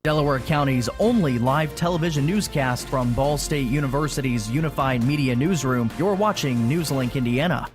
Delaware County's only live television newscast from Ball State University's Unified Media Newsroom. You're watching NewsLink Indiana.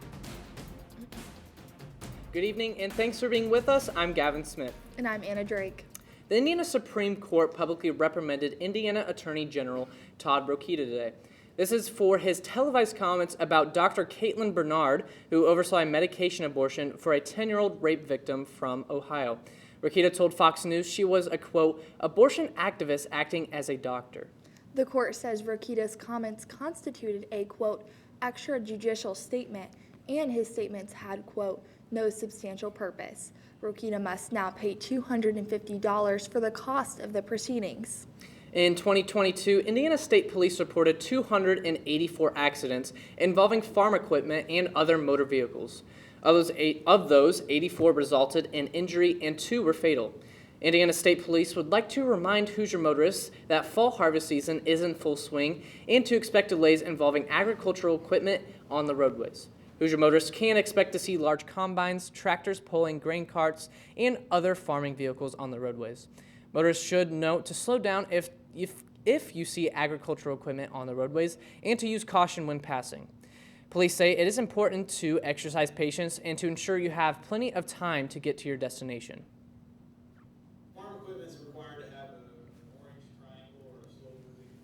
Good evening, and thanks for being with us. I'm Gavin Smith. And I'm Anna Drake. The Indiana Supreme Court publicly reprimanded Indiana Attorney General Todd Rokita today. This is for his televised comments about Dr. Caitlin Bernard, who oversaw a medication abortion for a 10-year-old rape victim from Ohio. Rokita told Fox News she was a, quote, abortion activist acting as a doctor. The court says Rokita's comments constituted a, quote, extrajudicial statement, and his statements had, quote, no substantial purpose. Rokita must now pay $250 for the cost of the proceedings. In 2022, Indiana State Police reported 284 accidents involving farm equipment and other motor vehicles. Of those, 84 resulted in injury and 2 were fatal. Indiana State Police would like to remind Hoosier motorists that fall harvest season is in full swing and to expect delays involving agricultural equipment on the roadways. Hoosier motorists can expect to see large combines, tractors pulling grain carts, and other farming vehicles on the roadways. Motorists should note to slow down if you see agricultural equipment on the roadways and to use caution when passing. Police say it is important to exercise patience and to ensure you have plenty of time to get to your destination. Farm equipment is required to have an orange triangle or a slow-moving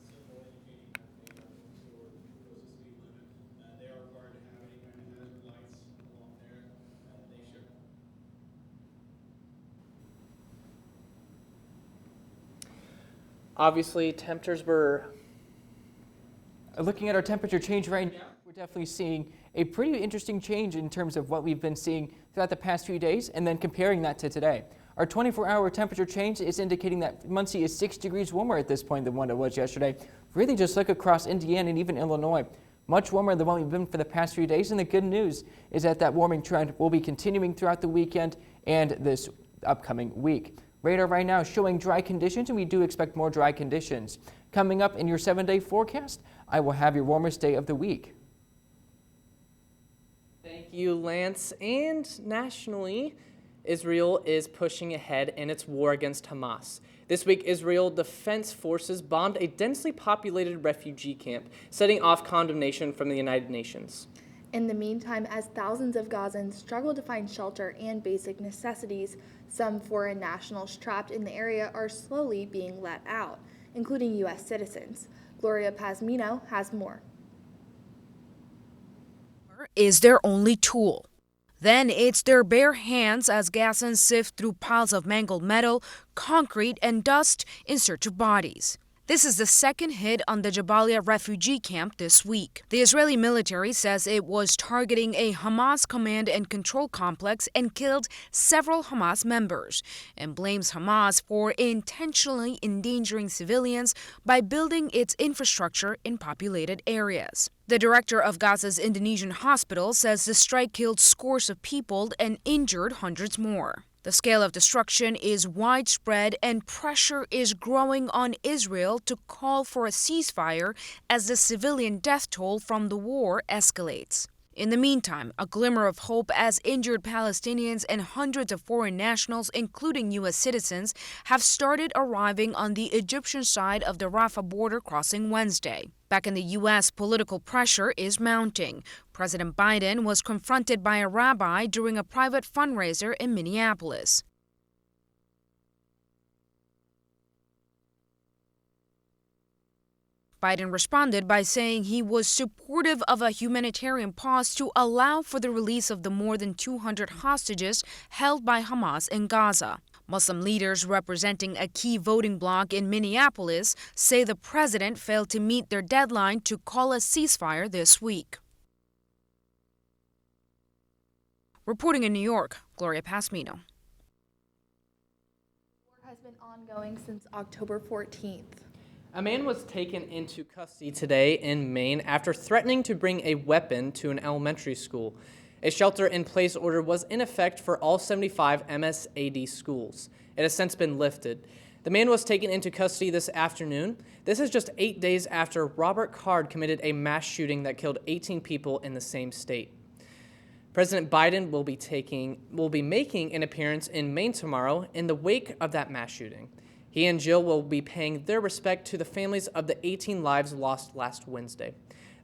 symbol indicating that they are going to or goes the speed limit. They are required to have any kind of hazard lights along there. They should. Obviously, temperatures were... Looking at our temperature change right now, we're definitely seeing a pretty interesting change in terms of what we've been seeing throughout the past few days, and then comparing that to today. Our 24-hour temperature change is indicating that Muncie is 6 degrees warmer at this point than what it was yesterday. Really just look across Indiana and even Illinois. Much warmer than what we've been for the past few days, and the good news is that that warming trend will be continuing throughout the weekend and this upcoming week. Radar right now showing dry conditions, and we do expect more dry conditions. Coming up in your 7-day forecast, I will have your warmest day of the week. Thank you, Lance. And nationally, Israel is pushing ahead in its war against Hamas. This week, Israel Defense Forces bombed a densely populated refugee camp, setting off condemnation from the United Nations. In the meantime, as thousands of Gazans struggle to find shelter and basic necessities, some foreign nationals trapped in the area are slowly being let out, including U.S. citizens. Gloria Pazmino has more. Is their only tool. Then it's their bare hands as Gazans sift through piles of mangled metal, concrete, and dust in search of bodies. This is the second hit on the Jabalia refugee camp this week. The Israeli military says it was targeting a Hamas command and control complex and killed several Hamas members, and blames Hamas for intentionally endangering civilians by building its infrastructure in populated areas. The director of Gaza's Indonesian hospital says the strike killed scores of people and injured hundreds more. The scale of destruction is widespread, and pressure is growing on Israel to call for a ceasefire as the civilian death toll from the war escalates. In the meantime, a glimmer of hope as injured Palestinians and hundreds of foreign nationals, including U.S. citizens, have started arriving on the Egyptian side of the Rafah border crossing Wednesday. Back in the U.S., political pressure is mounting. President Biden was confronted by a rabbi during a private fundraiser in Minneapolis. Biden responded by saying he was supportive of a humanitarian pause to allow for the release of the more than 200 hostages held by Hamas in Gaza. Muslim leaders representing a key voting bloc in Minneapolis say the president failed to meet their deadline to call a ceasefire this week. Reporting in New York, Gloria Pasmino. The war has been ongoing since October 14th. A man was taken into custody today in Maine after threatening to bring a weapon to an elementary school. A shelter-in-place order was in effect for all 75 MSAD schools. It has since been lifted. The man was taken into custody this afternoon. This is just 8 days after Robert Card committed a mass shooting that killed 18 people in the same state. President Biden will be making an appearance in Maine tomorrow in the wake of that mass shooting. He and Jill will be paying their respect to the families of the 18 lives lost last Wednesday.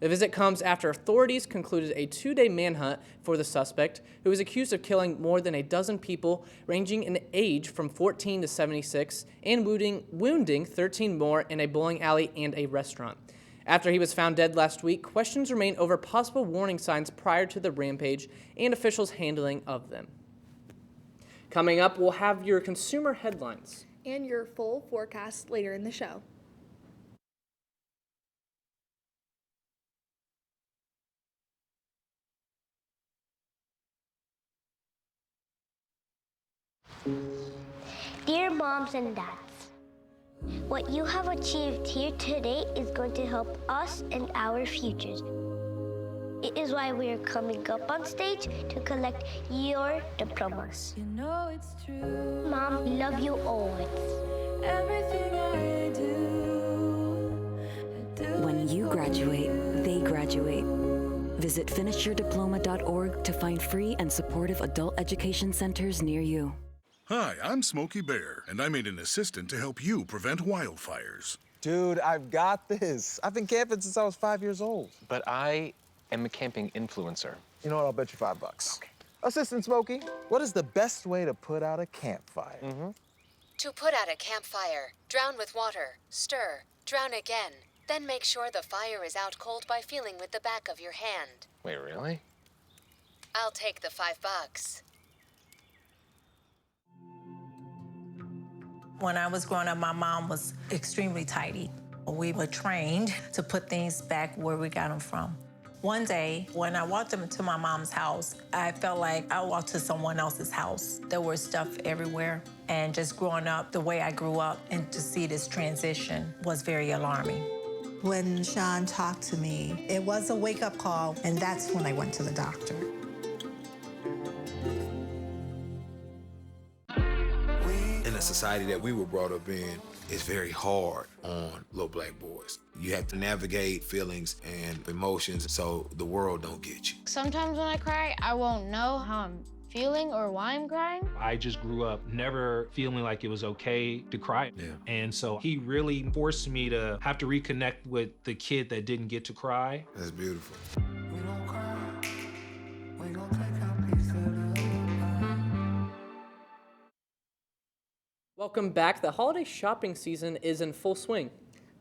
The visit comes after authorities concluded a 2-day manhunt for the suspect, who is accused of killing more than a dozen people ranging in age from 14 to 76 and wounding 13 more in a bowling alley and a restaurant. After he was found dead last week, questions remain over possible warning signs prior to the rampage and officials' handling of them. Coming up, we'll have your consumer headlines. And your full forecast later in the show. Dear moms and dads, what you have achieved here today is going to help us and our futures. It is why we are coming up on stage to collect your diplomas. You know it's true. Mom, we love you always. Everything I do. When you graduate, they graduate. Visit finishyourdiploma.org to find free and supportive adult education centers near you. Hi, I'm Smokey Bear, and I made an assistant to help you prevent wildfires. Dude, I've got this. I've been camping since I was 5 years old. But I am a camping influencer. You know what? I'll bet you $5. Okay. Assistant Smokey, what is the best way to put out a campfire? To put out a campfire, drown with water, stir, drown again. Then make sure the fire is out cold by feeling with the back of your hand. Wait, really? I'll take the $5. When I was growing up, my mom was extremely tidy. We were trained to put things back where we got them from. One day, when I walked into my mom's house, I felt like I walked to someone else's house. There was stuff everywhere. And just growing up the way I grew up and to see this transition was very alarming. When Sean talked to me, it was a wake-up call, and that's when I went to the doctor. In the society that we were brought up in, it's very hard on little black boys. You have to navigate feelings and emotions so the world don't get you. Sometimes when I cry, I won't know how I'm feeling or why I'm crying. I just grew up never feeling like it was okay to cry. Yeah. And so he really forced me to have to reconnect with the kid that didn't get to cry. That's beautiful. We don't cry. We gon' take our piece of the pie. Welcome back. The holiday shopping season is in full swing.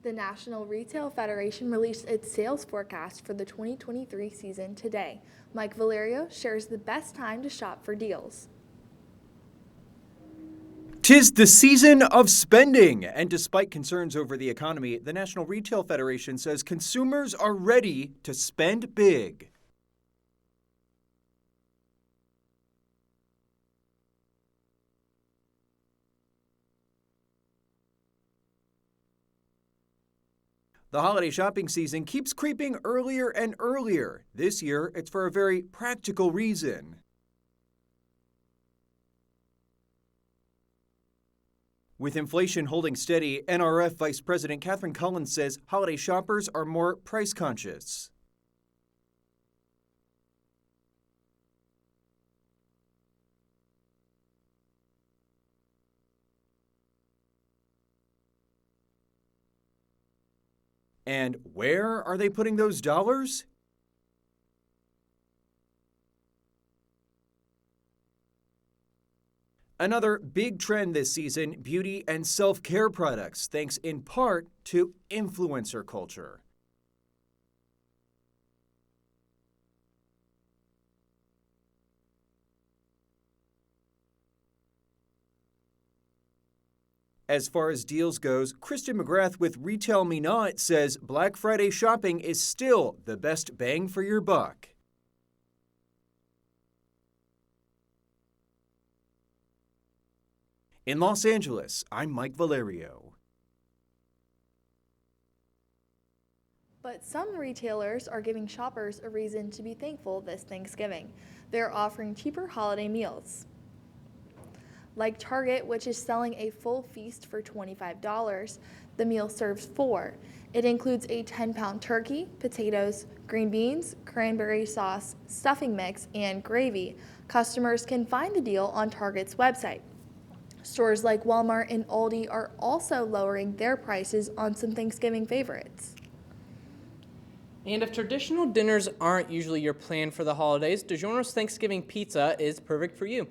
The National Retail Federation released its sales forecast for the 2023 season today. Mike Valerio shares the best time to shop for deals. 'Tis the season of spending, and despite concerns over the economy, the National Retail Federation says consumers are ready to spend big. The holiday shopping season keeps creeping earlier and earlier. This year, it's for a very practical reason. With inflation holding steady, NRF Vice President Catherine Collins says holiday shoppers are more price conscious. And where are they putting those dollars? Another big trend this season, beauty and self-care products, thanks in part to influencer culture. As far as deals goes, Kristen McGrath with Retail Me Not says Black Friday shopping is still the best bang for your buck. In Los Angeles, I'm Mike Valerio. But some retailers are giving shoppers a reason to be thankful this Thanksgiving. They're offering cheaper holiday meals. Like Target, which is selling a full feast for $25, the meal serves 4. It includes a 10-pound turkey, potatoes, green beans, cranberry sauce, stuffing mix, and gravy. Customers can find the deal on Target's website. Stores like Walmart and Aldi are also lowering their prices on some Thanksgiving favorites. And if traditional dinners aren't usually your plan for the holidays, DiGiorno's Thanksgiving pizza is perfect for you.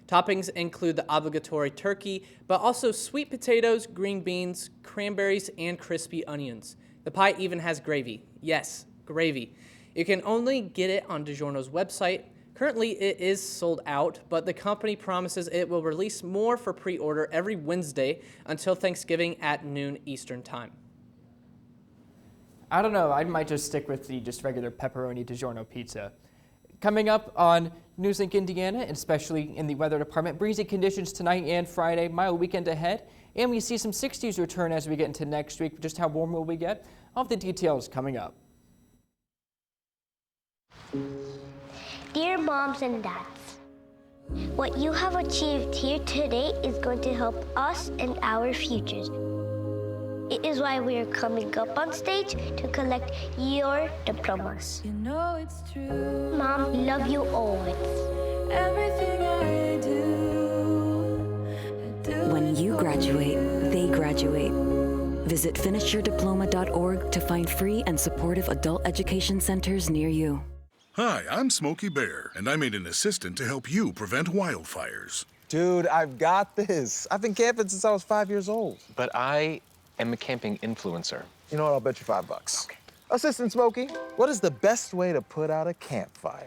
Toppings include the obligatory turkey, but also sweet potatoes, green beans, cranberries, and crispy onions. The pie even has gravy. Yes, gravy. You can only get it on DiGiorno's website. Currently, it is sold out, but the company promises it will release more for pre-order every Wednesday until Thanksgiving at noon Eastern Time. I don't know, I might just stick with the just regular pepperoni DiGiorno pizza. Coming up on NewsLink Indiana, especially in the weather department, breezy conditions tonight and Friday, mild weekend ahead, and we see some 60s return as we get into next week. Just how warm will we get? All of the details coming up. Dear moms and dads, what you have achieved here today is going to help us and our futures. It is why we are coming up on stage to collect your diplomas. You know it's true. Mom, love you always. Everything I do When you graduate, they graduate. Visit finishyourdiploma.org to find free and supportive adult education centers near you. Hi, I'm Smokey Bear, and I made an assistant to help you prevent wildfires. Dude, I've got this. I've been camping since I was 5 years old. But I am a camping influencer. You know what? I'll bet you $5. Okay. Assistant Smokey, what is the best way to put out a campfire?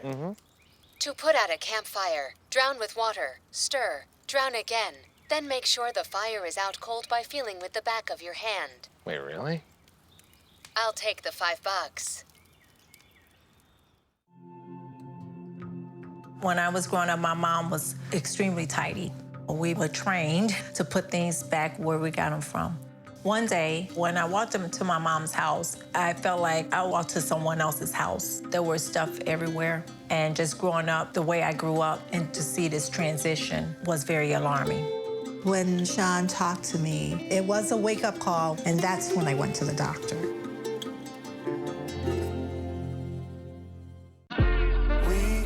To put out a campfire, drown with water, stir, drown again, then make sure the fire is out cold by feeling with the back of your hand. Wait, really? I'll take the $5. When I was growing up, my mom was extremely tidy. We were trained to put things back where we got them from. One day, when I walked into my mom's house, I felt like I walked to someone else's house. There was stuff everywhere. And just growing up the way I grew up and to see this transition was very alarming. When Sean talked to me, it was a wake-up call, and that's when I went to the doctor.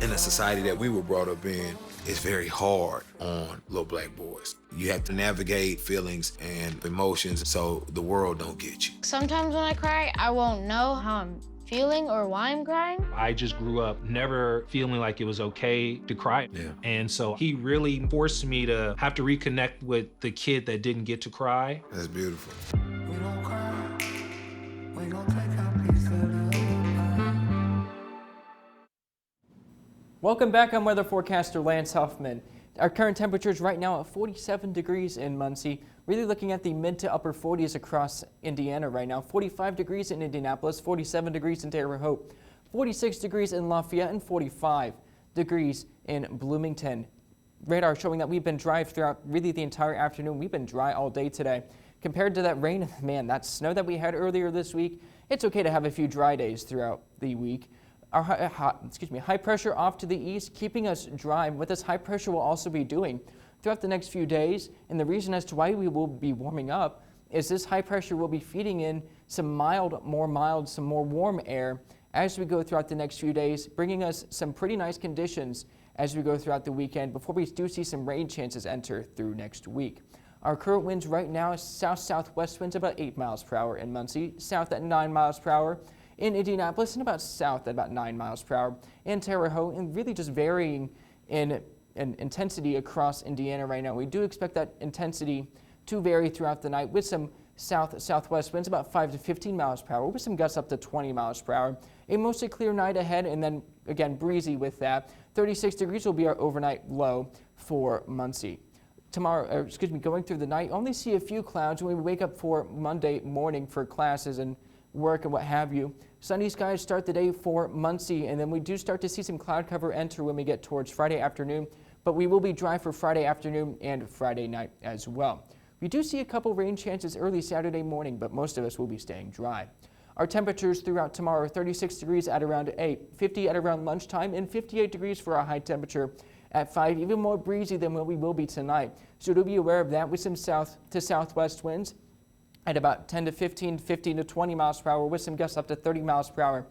In the society that we were brought up in, it's very hard on little black boys. You have to navigate feelings and emotions so the world don't get you. Sometimes when I cry, I won't know how I'm feeling or why I'm crying. I just grew up never feeling like it was okay to cry. Yeah. And so he really forced me to have to reconnect with the kid that didn't get to cry. That's beautiful. we don't cry. We gon' take our piece of the pie. Welcome back. I'm weather forecaster Lance Huffman. Our current temperatures right now at 47 degrees in Muncie. Really looking at the mid to upper 40s across Indiana right now. 45 degrees in Indianapolis, 47 degrees in Terre Haute, 46 degrees in Lafayette, and 45 degrees in Bloomington. Radar showing that we've been dry throughout really the entire afternoon. We've been dry all day today. Compared to that rain, man, that snow that we had earlier this week, it's okay to have a few dry days throughout the week. Our high pressure off to the east, keeping us dry. What this high pressure will also be doing throughout the next few days, and the reason as to why we will be warming up, is this high pressure will be feeding in some more warm air as we go throughout the next few days, bringing us some pretty nice conditions as we go throughout the weekend before we do see some rain chances enter through next week. Our current winds right now is south-southwest winds about 8 miles per hour in Muncie, south at 9 miles per hour in Indianapolis, and about south at about 9 miles per hour in Terre Haute, and really just varying in intensity across Indiana right now. We do expect that intensity to vary throughout the night with some south-southwest winds about 5 to 15 miles per hour with some gusts up to 20 miles per hour. A mostly clear night ahead, and then again breezy with that. 36 degrees will be our overnight low for Muncie. Tomorrow, going through the night, only see a few clouds when we wake up for Monday morning for classes and work and what have you. Sunny skies start the day for Muncie, and then we do start to see some cloud cover enter when we get towards Friday afternoon, but we will be dry for Friday afternoon and Friday night as well. We do see a couple rain chances early Saturday morning, but most of us will be staying dry. Our temperatures throughout tomorrow are 36 degrees at around 8, 50 at around lunchtime, and 58 degrees for our high temperature at 5, even more breezy than what we will be tonight. So do be aware of that with some south to southwest winds at about 10 to 15, 15 to 20 miles per hour with some gusts up to 30 miles per hour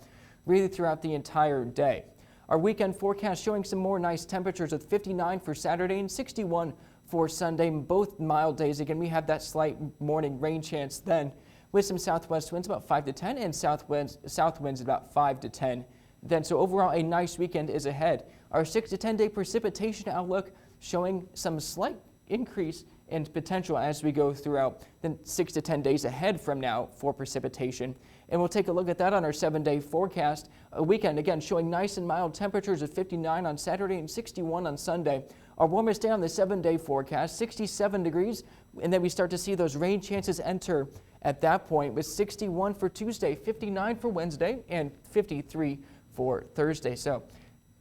really throughout the entire day. Our weekend forecast showing some more nice temperatures with 59 for Saturday and 61 for Sunday. Both mild days. Again, we have that slight morning rain chance then, with some southwest winds about 5 to 10 and south winds about 5 to 10. Then, so overall, a nice weekend is ahead. Our 6 to 10 day precipitation outlook showing some slight increase in potential as we go throughout the 6 to 10 days ahead from now for precipitation. And we'll take a look at that on our 7-day forecast. A weekend, again, showing nice and mild temperatures of 59 on Saturday and 61 on Sunday. Our warmest day on the 7-day forecast, 67 degrees. And then we start to see those rain chances enter at that point, with 61 for Tuesday, 59 for Wednesday, and 53 for Thursday. So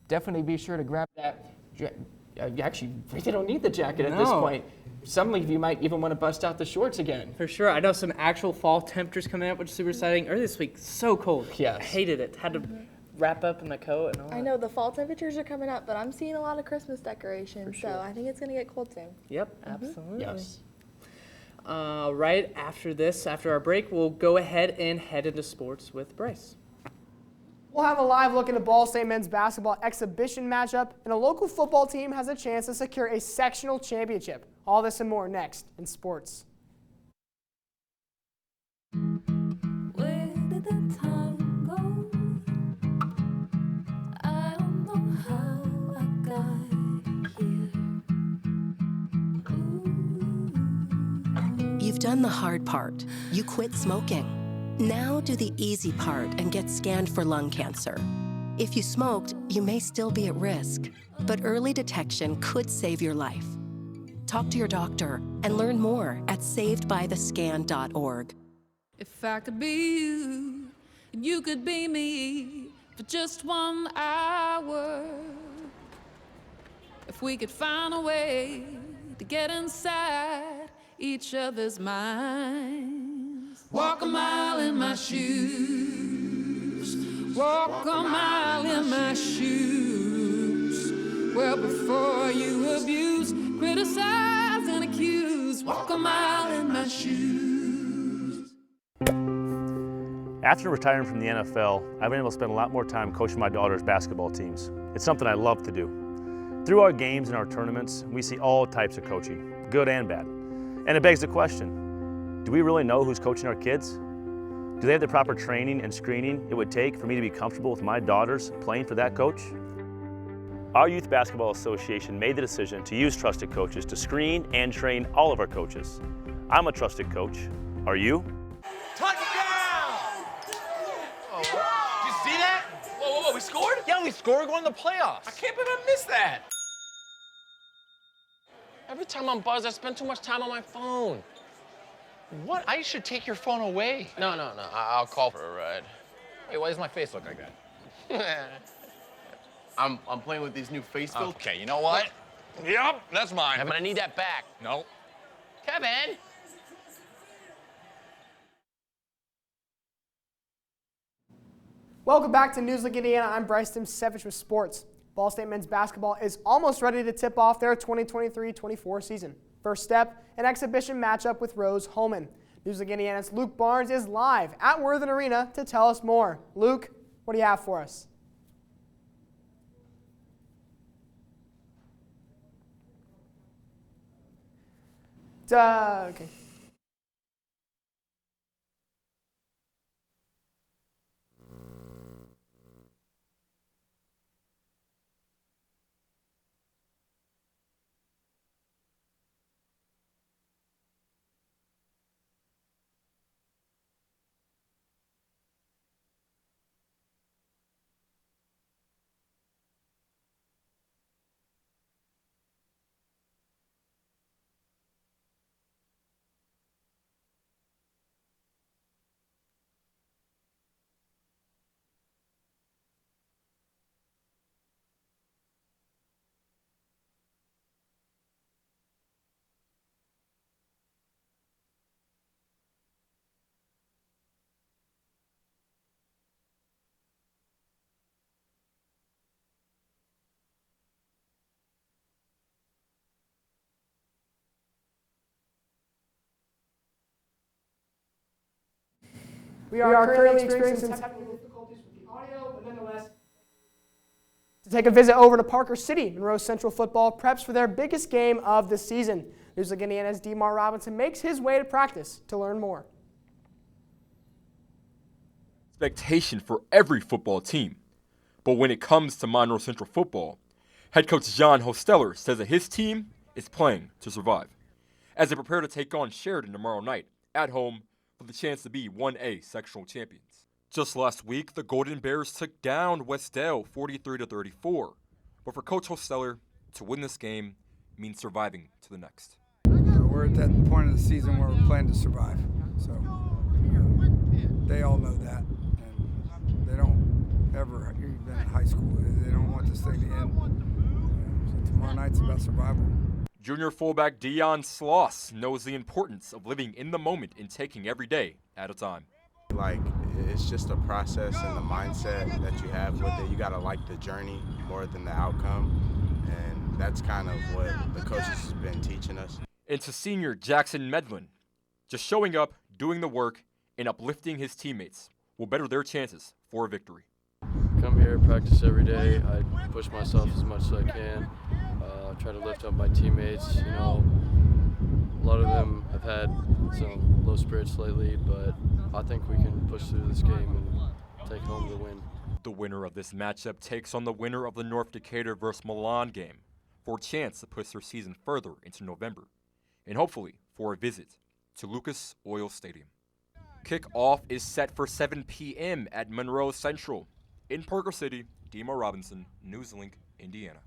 definitely be sure to grab that. Actually, we don't need the jacket at this point. Some of you might even want to bust out the shorts again. For sure. I know some actual fall temperatures coming up, which is super exciting. Earlier this week, so cold. Yes. I hated it. Had to wrap up in the coat and all that. I know the fall temperatures are coming up, but I'm seeing a lot of Christmas decorations, so I think it's going to get cold soon. Yep, absolutely. Yes. Right after this, after our break, we'll go ahead and head into sports with Bryce. We'll have a live look into Ball State men's basketball exhibition matchup, and a local football team has a chance to secure a sectional championship. All this and more next in sports. Where did the time go? I don't know how I got here. You've done the hard part. You quit smoking. Now do the easy part and get scanned for lung cancer. If you smoked, you may still be at risk, but early detection could save your life. Talk to your doctor and learn more at savedbythescan.org. If I could be you, and you could be me for just 1 hour. If we could find a way to get inside each other's minds. Walk a mile in my shoes. Walk a mile in my shoes. Well, before you abuse, criticize and accuse. Walk a mile in my shoes. After retiring from the NFL, I've been able to spend a lot more time coaching my daughter's basketball teams. It's something I love to do. Through our games and our tournaments, we see all types of coaching, good and bad. And it begs the question, do we really know who's coaching our kids? Do they have the proper training and screening it would take for me to be comfortable with my daughters playing for that coach? Our Youth Basketball Association made the decision to use trusted coaches to screen and train all of our coaches. I'm a trusted coach. Are you? Touchdown! Oh, did you see that? Whoa, we scored? Yeah, we scored going to the playoffs. I can't believe I missed that. Every time I'm buzzed, I spend too much time on my phone. What? I should take your phone away. No. I'll call for a ride. Wait, why does my face look like that? I'm playing with these new face filters. Okay, you know what? Yep, that's mine. Kevin, I need that back. No. Kevin! Welcome back to NewsLink Indiana. I'm Bryce Timsevich with sports. Ball State men's basketball is almost ready to tip off their 2023-24 season. First step, an exhibition matchup with Rose Holman. NewsLink Indiana's Luke Barnes is live at Worthen Arena to tell us more. Luke, what do you have for us? Okay. We are currently experiencing some technical difficulties with the audio, but nonetheless, to Take a visit over to Parker City. Monroe Central football preps for their biggest game of the season. NewsLink Indiana's DeMar Robinson makes his way to practice to learn more. Expectation for every football team. But when it comes to Monroe Central football, head coach John Hosteller says that his team is playing to survive as they prepare to take on Sheridan tomorrow night at home for the chance to be 1A sectional champions. Just last week, the Golden Bears took down Westdale 43-34. But for Coach Hosteller, to win this game means surviving to the next. We're at that point of the season where we're playing to survive. So they all know that. And they don't ever, you've been in high school, they don't want this thing to end. So tomorrow night's about survival. Junior fullback Dion Sloss knows the importance of living in the moment and taking every day at a time. It's just a process and the mindset that you have with it. You gotta like the journey more than the outcome, and that's kind of what the coaches have been teaching us. And to senior Jackson Medlin, just showing up, doing the work, and uplifting his teammates will better their chances for a victory. Come here, practice every day. I push myself as much as I can. Try to lift up my teammates. You know, a lot of them have had some low spirits lately, but I think we can push through this game and take home the win. The winner of this matchup takes on the winner of the North Decatur vs. Milan game for a chance to push their season further into November, and hopefully for a visit to Lucas Oil Stadium. Kickoff is set for 7 p.m. at Monroe Central. In Parker City, DeMar Robinson, NewsLink, Indiana.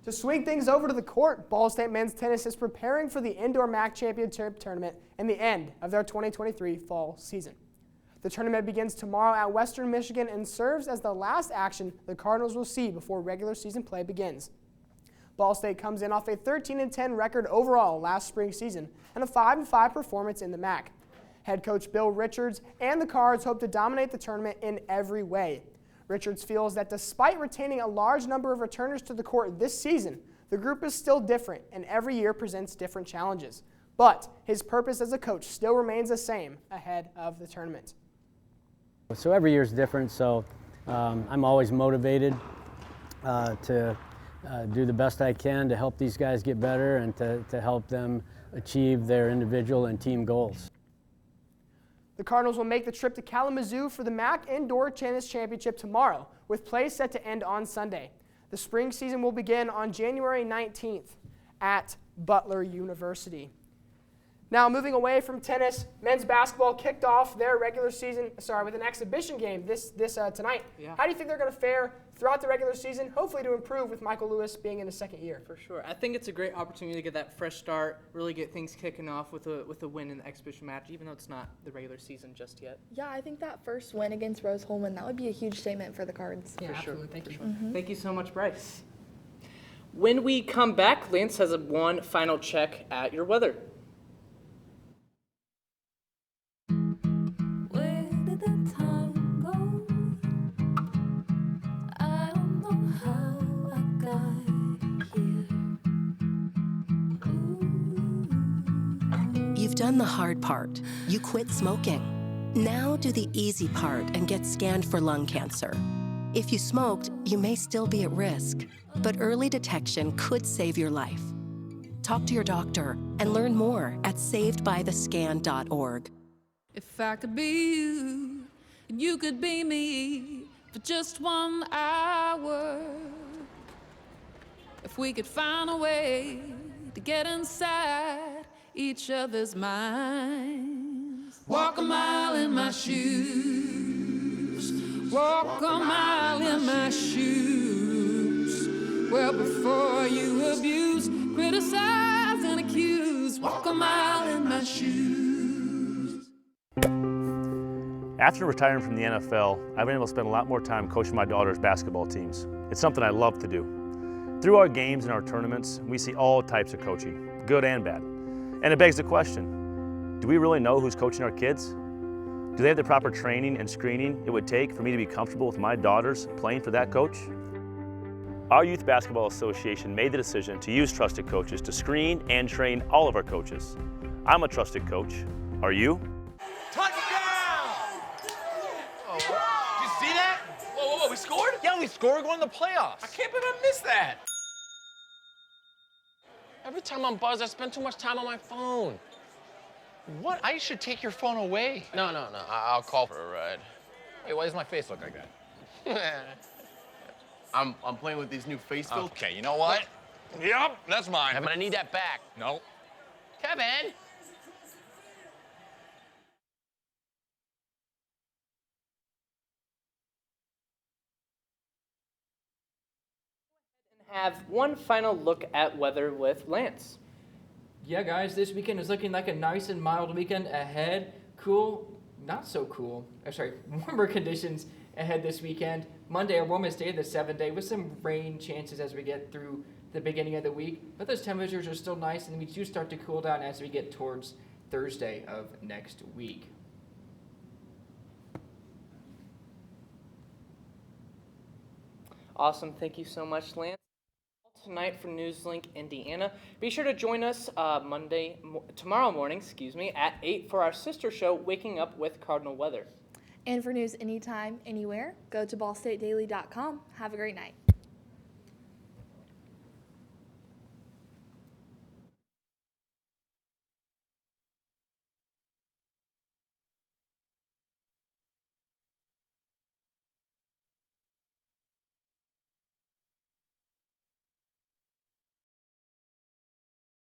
To swing things over to the court, Ball State men's tennis is preparing for the Indoor MAC Championship Tournament and the end of their 2023 fall season. The tournament begins tomorrow at Western Michigan and serves as the last action the Cardinals will see before regular season play begins. Ball State comes in off a 13-10 record overall last spring season and a 5-5 performance in the MAC. Head coach Bill Richards and the Cards hope to dominate the tournament in every way. Richards feels that despite retaining a large number of returners to the court this season, the group is still different and every year presents different challenges. But his purpose as a coach still remains the same ahead of the tournament. So every year is different, so I'm always motivated to do the best I can to help these guys get better and to help them achieve their individual and team goals. The Cardinals will make the trip to Kalamazoo for the MAC Indoor Tennis Championship tomorrow, with play set to end on Sunday. The spring season will begin on January 19th at Butler University. Now, moving away from tennis, men's basketball kicked off their regular season, with an exhibition game tonight. Yeah. How do you think they're going to fare throughout the regular season, hopefully to improve with Michael Lewis being in his second year? For sure. I think it's a great opportunity to get that fresh start, really get things kicking off with a win in the exhibition match, even though it's not the regular season just yet. Yeah, I think that first win against Rose Holman, that would be a huge statement for the Cards. Yeah, for sure. Thank you. Thank you so much, Bryce. When we come back, Lance has one final check at your weather. You've done the hard part. You quit smoking. Now do the easy part and get scanned for lung cancer. If you smoked, you may still be at risk, but early detection could save your life. Talk to your doctor and learn more at savedbythescan.org. If I could be you, and you could be me for just 1 hour. If we could find a way to get inside each other's minds. Walk a mile in my shoes. Walk a mile in my shoes. Well, before you abuse, criticize, and accuse. Walk a mile in my shoes. After retiring from the NFL, I've been able to spend a lot more time coaching my daughter's basketball teams. It's something I love to do. Through our games and our tournaments, we see all types of coaching, good and bad. And it begs the question, do we really know who's coaching our kids? Do they have the proper training and screening it would take for me to be comfortable with my daughters playing for that coach? Our Youth Basketball Association made the decision to use trusted coaches to screen and train all of our coaches. I'm a trusted coach. Are you? Touchdown! Oh, did you see that? Whoa, we scored? Yo, finally score, going to the playoffs. I can't believe I missed that. Every time I'm buzzed, I spend too much time on my phone. What? I should take your phone away. No, I'll call for a ride. Hey, why does my face look like that? I'm playing with these new face filters. Okay, you know what? Yep, that's mine. I'm gonna need that back. No. Kevin! Have one final look at weather with Lance. Yeah, guys, this weekend is looking like a nice and mild weekend ahead. Cool, not so cool. Warmer conditions ahead this weekend. Monday, our warmest day of the 7-day, with some rain chances as we get through the beginning of the week. But those temperatures are still nice, and we do start to cool down as we get towards Thursday of next week. Awesome. Thank you so much, Lance. Tonight for NewsLink Indiana. Be sure to join us tomorrow morning, at 8 for our sister show, Waking Up with Cardinal Weather. And for news anytime, anywhere, go to ballstatedaily.com. Have a great night.